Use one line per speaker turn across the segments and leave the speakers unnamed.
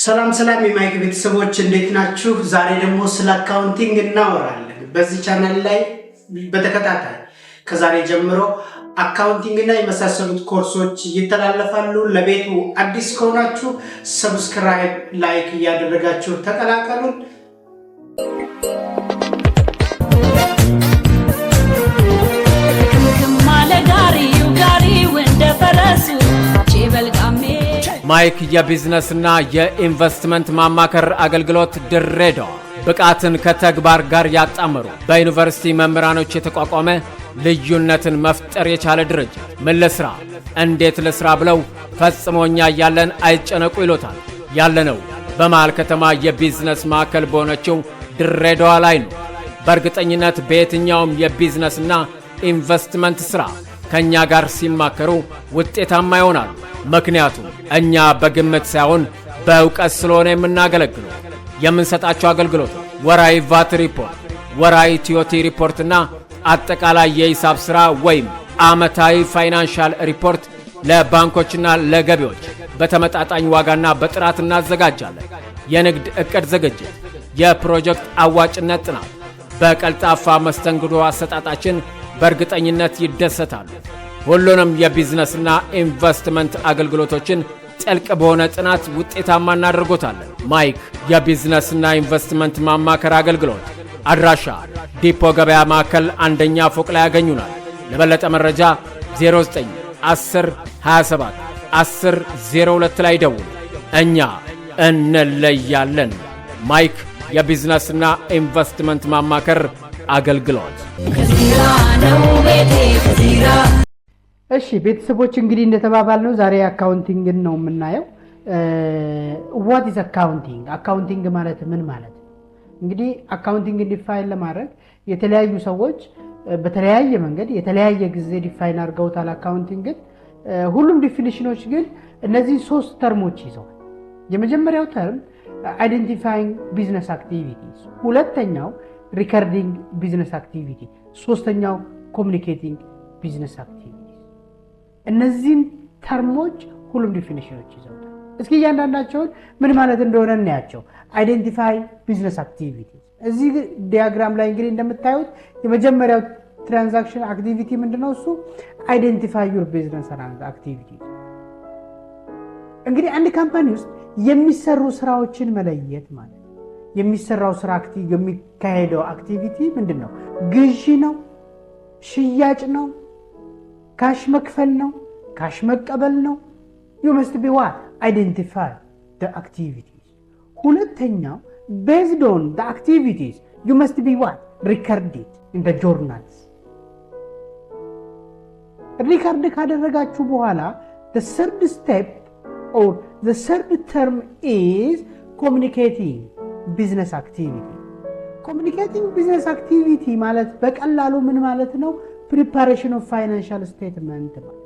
ሰላም የማይክ ቤተሰቦች እንዴት ናችሁ? ዛሬ ደግሞ ስለ አካውንቲንግ እናወራለን። በዚህ ቻናል ላይ በተከታታይ ከዛሬ ጀምሮ አካውንቲንግ እና የመሳሰሉት ኮርሶች ይተላለፋሉ። ለቤቱ አዲስ ከሆናችሁ ሰብስክራይብ፣ ላይክ እያደረጋችሁ ተቀላቀሉን።
ማይክ የቢዝነስና የኢንቨስትመንት ማማከር አገልግሎት ድሬዳዋ ብቃትን ከተግባር ጋር ያጣመሩ በዩኒቨርሲቲ መምህራኖች የተቋቋመ ልዩነትን መፍጠር የቻለ ድርጅት። ምን ልስራ፣ እንዴት ልስራ ብለው ፈጽሞኛ ያለን አይጨነቁ ይሎታል። ያለነው በመሃል ከተማ የቢዝነስ ማዕከል በሆነችው ድሬዳዋ ላይ ነው። በእርግጠኝነት በየትኛውም የቢዝነስና ኢንቨስትመንት ሥራ ከኛ ጋር ሲማከሩ ውጤታማ ይሆናሉ። ምክንያቱም እኛ በግምት ሳይሆን በእውቀት ስለሆነ የምናገለግለው። የምንሰጣቸው አገልግሎት ወራይ ቫት ሪፖርት፣ ወራይ ቲዮቲ ሪፖርትና አጠቃላይ የሂሳብ ሥራ ወይም ዓመታዊ ፋይናንሻል ሪፖርት ለባንኮችና ለገቢዎች በተመጣጣኝ ዋጋና በጥራት እናዘጋጃለን። የንግድ ዕቅድ ዝግጅት፣ የፕሮጀክት አዋጭነት ጥናት፣ በቀልጣፋ መስተንግዶ አሰጣጣችን በእርግጠኝነት ይደሰታሉ። ሁሉንም የቢዝነስና ኢንቨስትመንት አገልግሎቶችን ጥልቅ በሆነ ጥናት ውጤታማ እናደርጎታለን። ማይክ የቢዝነስና ኢንቨስትመንት ማማከር አገልግሎት አድራሻ ዲፖ ገበያ ማዕከል አንደኛ ፎቅ ላይ ያገኙናል። ለበለጠ መረጃ 09 10 27 10 02 ላይ ደውሉ። እኛ እንለያለን። ማይክ የቢዝነስና ኢንቨስትመንት ማማከር አገልግሎት።
እሺ ቤተሰቦች እንግዲህ እንደተባባልነው ዛሬ አካውንቲንግን ነው የምናየው። what is accounting? አካውንቲንግ ማለት ምን ማለት ነው? እንግዲህ አካውንቲንግን ዲፋይን ለማድረግ የተለያዩ ሰዎች በተለያየ መንገድ የተለያየ ጊዜ ዲፋይን አድርገውታል አካውንቲንግን። ሁሉም ዲፊኒሽኖች ግን እነዚህ ሶስት ተርሞች ይዘዋል። የመጀመሪያው ተርም አይደንቲፋይንግ ቢዝነስ አክቲቪቲስ፣ ሁለተኛው ሪከርዲንግ ቢዝነስ አክቲቪቲ፣ ሶስተኛው ኮሚኒኬቲንግ ቢዝነስ አክቲቪቲ። እነዚህን ተርሞች ሁሉም ዲፊኒሽኖች ይዘውታል። እስኪ እያንዳንዳቸውን ምን ማለት እንደሆነ እናያቸው። አይደንቲፋይ ቢዝነስ አክቲቪቲ፣ እዚህ ዲያግራም ላይ እንግዲህ እንደምታዩት የመጀመሪያው ትራንዛክሽን አክቲቪቲ ምንድነው? እሱ አይደንቲፋይ ዩር ቢዝነስ አክቲቪቲ። እንግዲህ አንድ ካምፓኒ ውስጥ የሚሰሩ ስራዎችን መለየት ማለት ነው። የሚሰራው ስራ የሚካሄደው አክቲቪቲ ምንድነው? ግዢ ነው? ሽያጭ ነው? ካሽ መክፈል ነው? ካሽ መቀበል ነው? you must be what? identify the activities። ሁለተኛው based on the activities you must be what? record it in the journals። ሪከርድ ካደረጋችሁ በኋላ the third step or the third term is communicating business activity። communicating business activity ማለት በቀላሉ ምን ማለት ነው? preparation of financial statement ማለት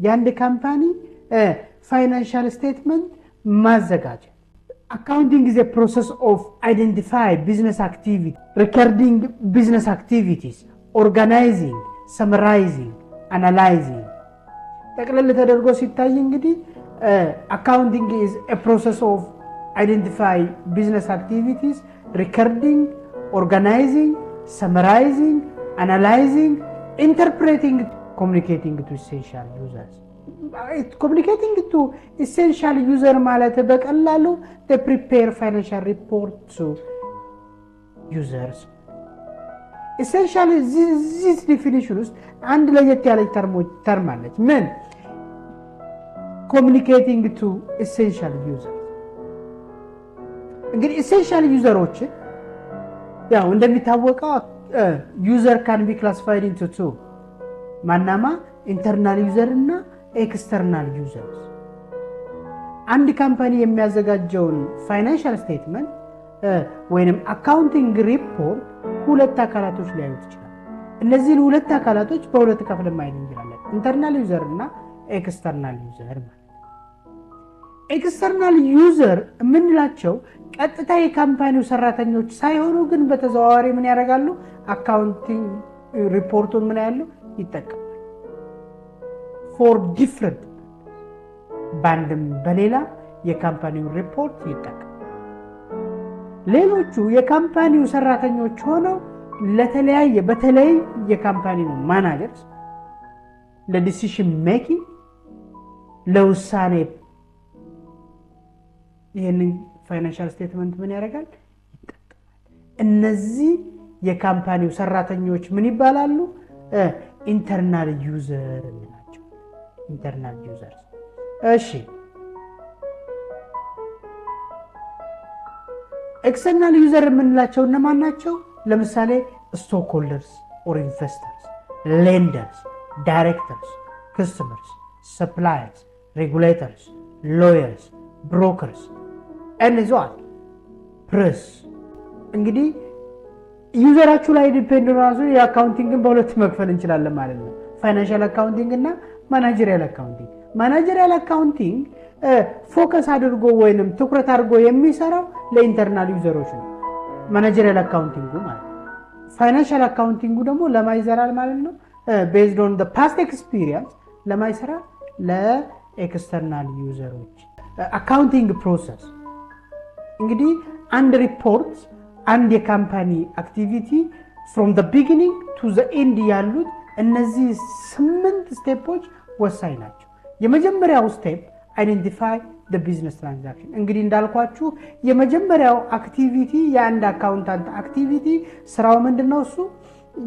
የአንድ ካምፓኒ ፋይናንሻል ስቴትመንት ማዘጋጀት። accounting is a process of identify business activity, recording business activities, organizing, summarizing, analyzing። ጠቅለል ተደርጎ ሲታይ እንግዲህ accounting is a process of identify business activities, recording, organizing, summarizing, analyzing, interpreting, communicating to essential users። communicating to essential user ማለት በቀላሉ they prepare financial report to users። essential this definition ውስጥ አንድ ለየት ያለች ተርም አለች። ምን? communicating to essential users። እንግዲህ essential ዩዘሮች ያው እንደሚታወቀው user can be classified into two ማናማ ኢንተርናል ዩዘር እና ኤክስተርናል ዩዘርስ። አንድ ካምፓኒ የሚያዘጋጀውን ፋይናንሻል ስቴትመንት ወይንም አካውንቲንግ ሪፖርት ሁለት አካላቶች ሊያዩት ይችላል። እነዚህን ሁለት አካላቶች በሁለት ከፍለን ማየት እንችላለን፣ ኢንተርናል ዩዘር እና ኤክስተርናል ዩዘር ማለት። ኤክስተርናል ዩዘር የምንላቸው ቀጥታ የካምፓኒው ሰራተኞች ሳይሆኑ ግን በተዘዋዋሪ ምን ያደርጋሉ? አካውንቲንግ ሪፖርቱን ምን ያሉ ይጠቀማል for different ባንድም በሌላ የካምፓኒው ሪፖርት ይጠቀም። ሌሎቹ የካምፓኒው ሰራተኞች ሆነው ለተለያየ በተለይ የካምፓኒው ማናጀርስ ለዲሲሽን ሜኪንግ ለውሳኔ ይሄንን ፋይናንሻል ስቴትመንት ምን ያደርጋል ይጠቀማል። እነዚህ የካምፓኒው ሰራተኞች ምን ይባላሉ? ኢንተርናል ዩዘር ናቸው። ኢንተርናል ዩዘርስ። እሺ ኤክስተርናል ዩዘር የምንላቸው እነማን ናቸው? ለምሳሌ ስቶክ ሆልደርስ ኦር ኢንቨስተርስ፣ ሌንደርስ፣ ዳይሬክተርስ፣ ከስተመርስ፣ ሰፕላየርስ፣ ሬጉሌተርስ፣ ሎየርስ፣ ብሮከርስ እንዟል ፕሬስ። እንግዲህ ዩዘራችሁ ላይ ዲፔንድ ራሱ የአካውንቲንግን በሁለት መክፈል እንችላለን ማለት ነው። ፋይናንሻል አካውንቲንግ እና ማናጀሪያል አካውንቲንግ። ማናጀሪያል አካውንቲንግ ፎከስ አድርጎ ወይንም ትኩረት አድርጎ የሚሰራው ለኢንተርናል ዩዘሮች ነው፣ ማናጀሪያል አካውንቲንጉ ማለት ነው። ፋይናንሻል አካውንቲንጉ ደግሞ ለማይሰራል ማለት ነው። ቤዝድ ኦን ዘ ፓስት ኤክስፒሪየንስ ለማይሰራ ለኤክስተርናል ዩዘሮች። አካውንቲንግ ፕሮሰስ እንግዲህ አንድ ሪፖርት አንድ የካምፓኒ አክቲቪቲ ፍሮም ዘ ቢጊኒንግ ቱ ዘ ኤንድ ያሉት እነዚህ 8 ስቴፖች ወሳኝ ናቸው። የመጀመሪያው ስቴፕ አይደንቲፋይ ዘ ቢዝነስ ትራንዛክሽን። እንግዲህ እንዳልኳችሁ የመጀመሪያው አክቲቪቲ የአንድ አካውንታንት አክቲቪቲ ስራው ምንድነው? እሱ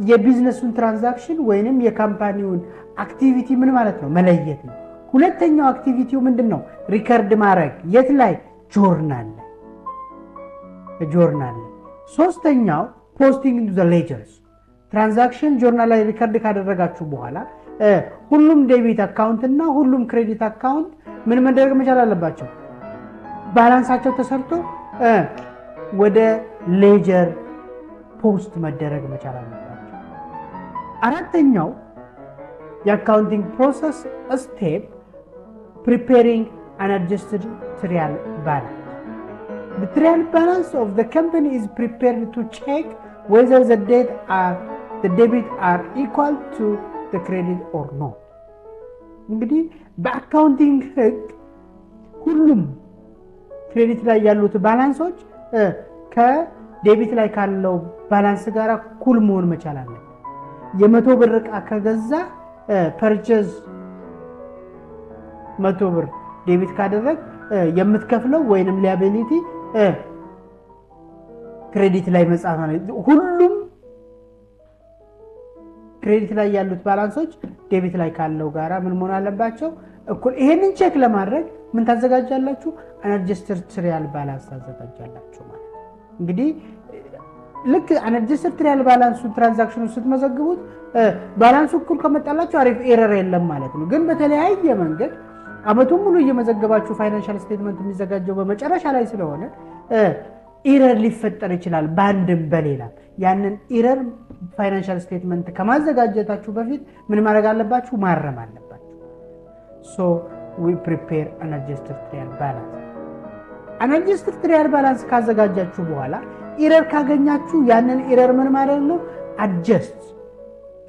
የቢዝነሱን ትራንዛክሽን ወይንም የካምፓኒውን አክቲቪቲ ምን ማለት ነው መለየት ነው። ሁለተኛው አክቲቪቲው ምንድነው? ሪከርድ ማድረግ። የት ላይ? ጆርናል ላይ። ሶስተኛው ፖስቲንግ ኢንቱ ዘ ሌጀርስ። ትራንዛክሽን ጆርናል ላይ ሪከርድ ካደረጋችሁ በኋላ ሁሉም ዴቢት አካውንት እና ሁሉም ክሬዲት አካውንት ምን መደረግ መቻል አለባቸው? ባላንሳቸው ተሰርቶ ወደ ሌጀር ፖስት መደረግ መቻል አለባቸው። አራተኛው የአካውንቲንግ ፕሮሰስ ስቴፕ ፕሪፔሪንግ አን አድጀስትድ ትሪያል ባላንስ። The trial balance of the company is prepared to check whether the debit are equal to the credit or not. እንግዲህ በአካውንቲንግ ህግ ሁሉም ክሬዲት ላይ ያሉት ባላንሶች ከዴቢት ላይ ካለው ባላንስ ጋር እኩል መሆን መቻል አለበት። የ100 ብር ዕቃ ከገዛ ፐርቼዝ 100 ብር ዴቢት ካደረግ የምትከፍለው ወይንም ሊያቢሊቲ ክሬዲት ላይ መጻፍ ነው። ሁሉም ክሬዲት ላይ ያሉት ባላንሶች ዴቢት ላይ ካለው ጋራ ምን መሆን አለባቸው? እኩል። ይሄንን ቼክ ለማድረግ ምን ታዘጋጃላችሁ? አንአድጀስትድ ትሪያል ባላንስ ታዘጋጃላችሁ ማለት ነው። እንግዲህ ልክ አንአድጀስትድ ትሪያል ባላንሱ ትራንዛክሽኑ ስትመዘግቡት ባላንሱ እኩል ከመጣላችሁ አሪፍ ኤረር የለም ማለት ነው። ግን በተለያየ መንገድ አመቱን ሙሉ እየመዘገባችሁ ፋይናንሻል ስቴትመንት የሚዘጋጀው በመጨረሻ ላይ ስለሆነ ኢረር ሊፈጠር ይችላል በአንድም በሌላ። ያንን ኢረር ፋይናንሻል ስቴትመንት ከማዘጋጀታችሁ በፊት ምን ማድረግ አለባችሁ? ማረም አለባችሁ። ሶ ዊ ፕሪፔር አን አድጀስትድ ትሪያል ባላንስ። አን አድጀስትድ ትሪያል ባላንስ ካዘጋጃችሁ በኋላ ኢረር ካገኛችሁ ያንን ኢረር ምን ማለት ነው? አድጀስት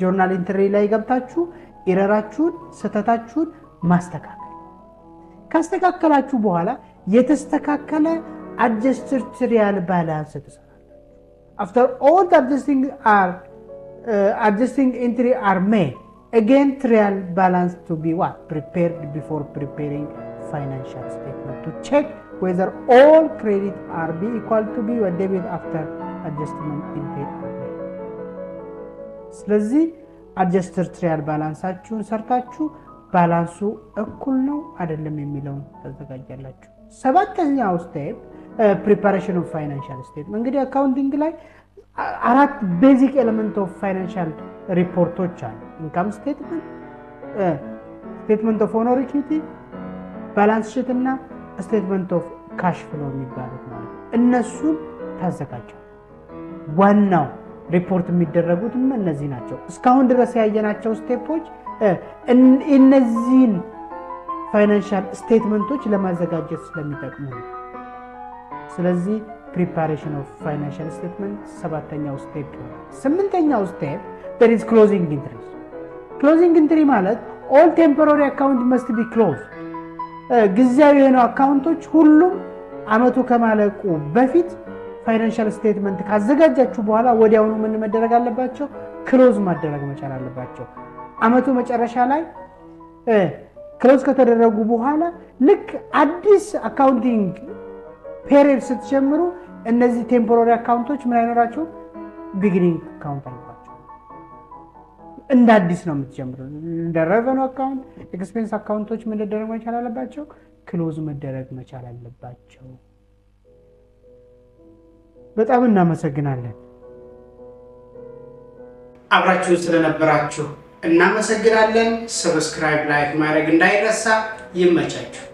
ጆርናል ኢንትሪ ላይ ገብታችሁ ኢረራችሁን ስህተታችሁን ማስተካከል። ካስተካከላችሁ በኋላ የተስተካከለ adjusted trial balance ትሰራላችሁ። After all the adjusting entry are made, again trial balance to be what? Prepared before preparing financial statement to check whether all credit are be equal to be or debit after adjustment entry are made. ስለዚህ adjusted trial balanceአችሁን ሰርታችሁ ባላንሱ እኩል ነው አይደለም የሚለውን ታዘጋጃላችሁ። ሰባተኛው ስቴፕ ፕሪፓሬሽን ኦፍ ፋይናንሻል ስቴትመንት። እንግዲህ አካውንቲንግ ላይ አራት ቤዚክ ኤሌመንት ኦፍ ፋይናንሻል ሪፖርቶች አሉ። ኢንካም ስቴትመንት፣ ስቴትመንት ኦፍ ኦነር ኢኩዊቲ፣ ባላንስ ሺት እና ስቴትመንት ኦፍ ካሽ ፍሎ የሚባሉት ማለት ነው። እነሱን ታዘጋጃላችሁ። ዋናው ሪፖርት የሚደረጉትም እነዚህ ናቸው። እስካሁን ድረስ ያየናቸው ስቴፖች እነዚህን ፋይናንሻል ስቴትመንቶች ለማዘጋጀት ስለሚጠቅሙ ነው። ስለዚህ ፕሪፓሬሽን ኦፍ ፋይናንሻል ስቴትመንት ሰባተኛው ስቴፕ ነው። ስምንተኛው ስቴፕ there is closing entry ማለት all temporary account must be closed ጊዜያዊ የሆኑ አካውንቶች ሁሉም አመቱ ከማለቁ በፊት ፋይናንሻል ስቴትመንት ካዘጋጃችሁ በኋላ ወዲያውኑ ምን መደረግ አለባቸው? ክሎዝ ማደረግ መቻል አለባቸው። አመቱ መጨረሻ ላይ ክሎዝ ከተደረጉ በኋላ ልክ አዲስ አካውንቲንግ ፔሪድ ስትጀምሩ እነዚህ ቴምፖራሪ አካውንቶች ምን አይኖራቸው? ቢጊኒንግ አካውንት አይኖራቸው። እንደ አዲስ ነው የምትጀምሩት። እንደ ሬቨኑ አካውንት ኤክስፔንስ አካውንቶች ምን መደረግ መቻል አለባቸው? ክሎዝ መደረግ መቻል አለባቸው። በጣም እናመሰግናለን። አብራችሁ ስለነበራችሁ እናመሰግናለን። ሰብስክራይብ፣ ላይክ ማድረግ እንዳይረሳ። ይመቻችሁ።